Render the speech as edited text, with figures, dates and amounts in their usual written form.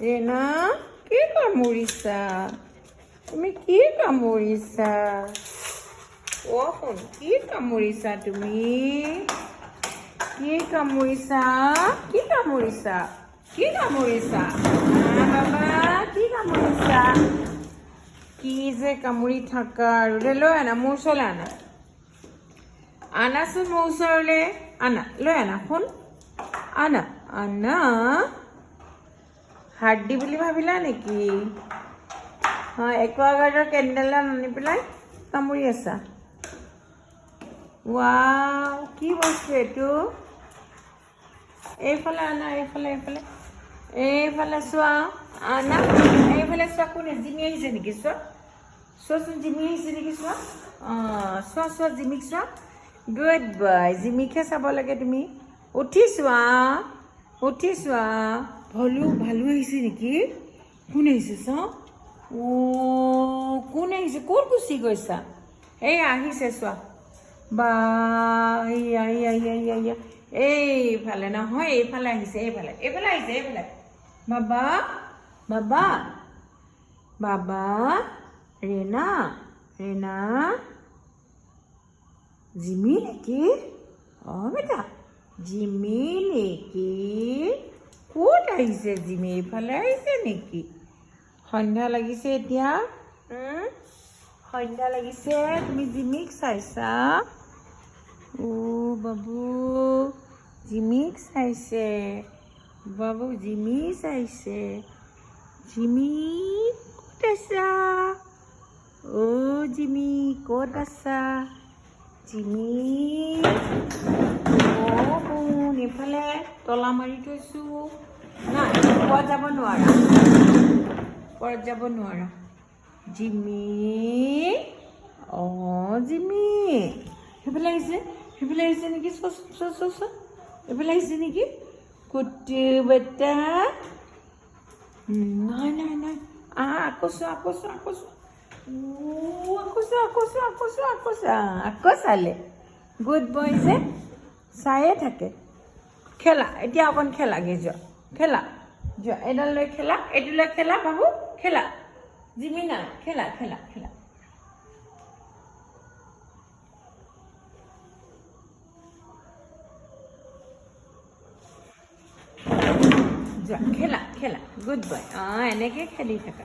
ৰেনা কি কামুৰিছা তুমি কি কামুৰিছা শুন কি কামুৰিছা তুমি কি কামুৰিছা কি কামুৰিছা কি কামুৰিছা বাবা কি কামুৰিছা কি যে কামুৰি থাকা আৰু দে লৈ আনা মোৰ ওচৰলৈ আনা আনাচোন মোৰ ওচৰলৈ আনা লৈ আনা শুন আনা আনা হাৰ্ডি বুলি ভাবিলা নেকি একুৱাগাৰ্ডৰ কেণ্ডেলডাল আনি পেলাই কামুৰি আছা ৱাও কি বস্তু এইটো এইফালে আনা এইফালে চোৱা আনা এইফালে চোৱা কোনে জিমি আহিছে নেকি চোৱাচোন জিমি আহিছে নেকি চোৱা চোৱা জিমিক চোৱা গুড বাই জিমিকহে চাব লাগে তুমি উঠি চোৱা ভালু আহিছে নেকি কোন আহিছে চোৱা কোন আহিছে ক'ত গুচি গৈছা এই আহিছে চোৱা বা এইফালে নহয় এইফালে আহিছে এইফালে আহিছে বাবা ৰেনা জিমি নেকি বেটা জিমি নেকি ক'ত আহিছে জিমি এইফালে আহিছে নেকি সন্ধ্যা লাগিছে এতিয়া সন্ধ্যা লাগিছে তুমি জিমিক চাইছা বাবু জিমিক চাইছে জিমি চাইছে জিমি ক'ত আছা জিমি ক'ত আছা জিমি শুন এইফালে তলা মাৰি থৈছোঁ নাই ওপৰত যাব নোৱাৰা জিমি জিমি সেইফালে আহিছে নেকি চোৱা এইফালে আহিছে নেকি কুটু বেটা নাই আকৌ চালে গুড বয় যে চায়ে থাকে খেলা এতিয়া অকণ খেলাগে যোৱা এডাল লৈ খেলা এইটো লৈ খেলা বাবু খেলা জিমি নাই খেলা যোৱা খেলা গুড বয় এনেকৈ খেলি থাকা